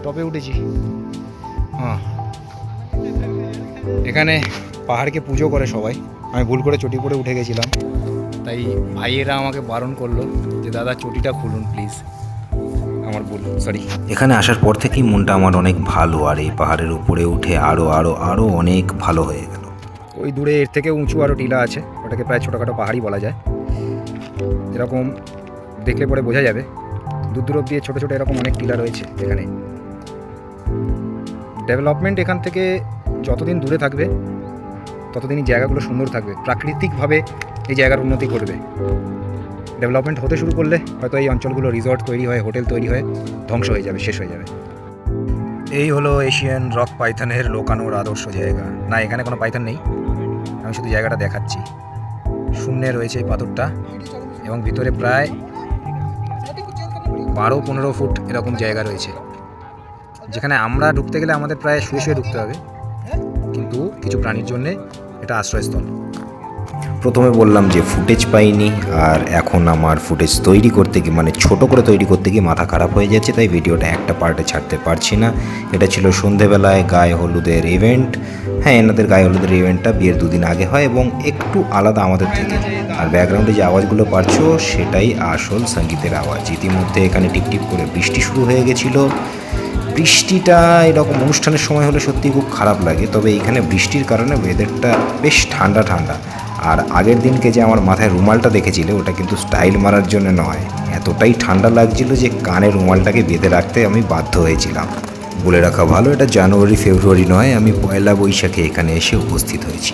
টপে উঠেছি। হ্যাঁ, এখানে পাহাড়কে পুজো করে সবাই। আমি ভুল করে চটি করে উঠে গেছিলাম, তাই ভাইয়েরা আমাকে বারণ করলো যে দাদা চটিটা খুলুন প্লিজ। আমার ভুল, সরি। এখানে আসার পর থেকেই মনটা আমার অনেক ভালো, আর এই পাহাড়ের উপরে উঠে আরও আরও আরও অনেক ভালো হয়ে গেল। ওই দূরে এর থেকে উঁচু আরও টিলা আছে, ওটাকে প্রায় ছোটোখাটো পাহাড়ই বলা যায়। এরকম দেখলে পরে বোঝা যাবে, দূর দূর অব্দি ছোটো ছোটো এরকম অনেক টিলা রয়েছে এখানে। ডেভেলপমেন্ট এখান থেকে যতদিন দূরে থাকবে ততদিনই জায়গাগুলো সুন্দর থাকবে, প্রাকৃতিকভাবে এই জায়গার উন্নতি ঘটবে। ডেভেলপমেন্ট হতে শুরু করলে হয়তো এই অঞ্চলগুলো রিসর্ট তৈরি হয়, হোটেল তৈরি হয়, ধ্বংস হয়ে যাবে, শেষ হয়ে যাবে। এই হলো এশিয়ান রক পাইথনের লোকানোর আদর্শ জায়গা। না, এখানে কোনো পাইথন নেই, আমি শুধু জায়গাটা দেখাচ্ছি। শূন্যে রয়েছে এই পাথরটা, এবং ভিতরে প্রায় 12-15 ফুট এরকম জায়গা রয়েছে, যেখানে আমরা ঢুকতে গেলে আমাদের প্রায় শুয়ে শুয়ে ঢুকতে হবে, কিন্তু কিছু প্রাণীর জন্যে এটা আশ্রয়স্থল। প্রথমে বললাম যে ফুটেজ পাইনি, আর এখন আমার ফুটেজ তৈরি করতে গিয়ে, মানে ছোট করে তৈরি করতে গিয়ে মাথা খারাপ হয়ে যাচ্ছে, তাই ভিডিওটা একটা পার্টে ছাড়তে পারছি না। এটা ছিল সন্ধেবেলায় গায়ে হলুদের ইভেন্ট। হ্যাঁ, এনাদের গায়ে হলুদের ইভেন্টটা বিয়ের 2 দিন আগে হয় এবং একটু আলাদা আমাদের থেকে। আর ব্যাকগ্রাউন্ডে যে আওয়াজগুলো পাচ্ছো সেটাই আসল সঙ্গীতের আওয়াজ। ইতিমধ্যে এখানে টিপটিপ করে বৃষ্টি শুরু হয়ে গেছিলো। বৃষ্টিটা এরকম অনুষ্ঠানের সময় হলে সত্যি খুব খারাপ লাগে, তবে এখানে বৃষ্টির কারণে ওয়েদারটা বেশ ঠান্ডা ঠান্ডা। আর আগের দিনকে যে আমার মাথায় রুমালটা দেখেছিলে, ওটা কিন্তু স্টাইল মারার জন্য নয়, এতটাই ঠান্ডা লাগছিল যে কানে রুমালটাকে বেঁধে রাখতে আমি বাধ্য হয়েছিলাম। বলে রাখা ভালো, এটা জানুয়ারি ফেব্রুয়ারি নয়, আমি পয়লা বৈশাখে এখানে এসে উপস্থিত হয়েছি।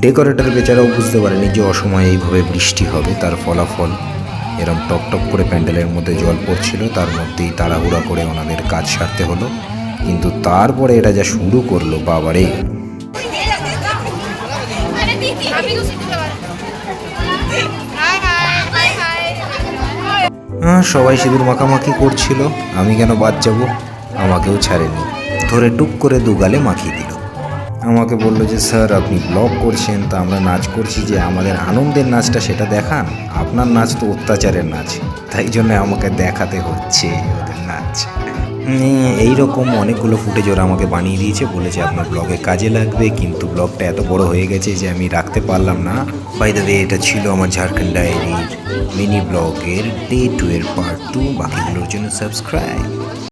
ডেকোরেটর বেচারাও বুঝতে পারেনি যে অসময়ে এইভাবে বৃষ্টি হবে। তার ফলাফল এরম টপ টপ করে প্যান্ডেলের মধ্যে জল পড়ছিল, তার মধ্যেই তাড়াহুড়া করে ওনাদের কাজ সারতে হলো। কিন্তু তারপরে এটা যা শুরু করলো, বাবারে! সবাই সিঁদুর মাখামাখি করছিল, আমি কেন বাদ যাবো? আমাকেও ছাড়েনি, ধরে টুক করে 2 গালে মাখিয়ে দিল। আমাকে বললো যে স্যার আপনি ব্লগ করছেন, তা আমরা নাচ করছি, যে আমাদের আনন্দের নাচটা সেটা দেখান। আপনার নাচ তো অত্যাচারের নাচ, তাই জন্য আমাকে দেখাতে হচ্ছে ওদের নাচ। এইরকম অনেকগুলো ফুটেজ ওরা আমাকে বানিয়ে দিয়েছে, বলেছে আপনার ব্লগে কাজে লাগবে, কিন্তু ব্লগটা এত বড় হয়ে গেছে যে আমি রাখতে পারলাম না। বাই দ্য ওয়ে, এটা ছিল আমার ঝাড়খণ্ড ডায়েরির মিনি ব্লগের ডে 2 এর পার্ট 2। বাকিগুলোর জন্য সাবস্ক্রাইব।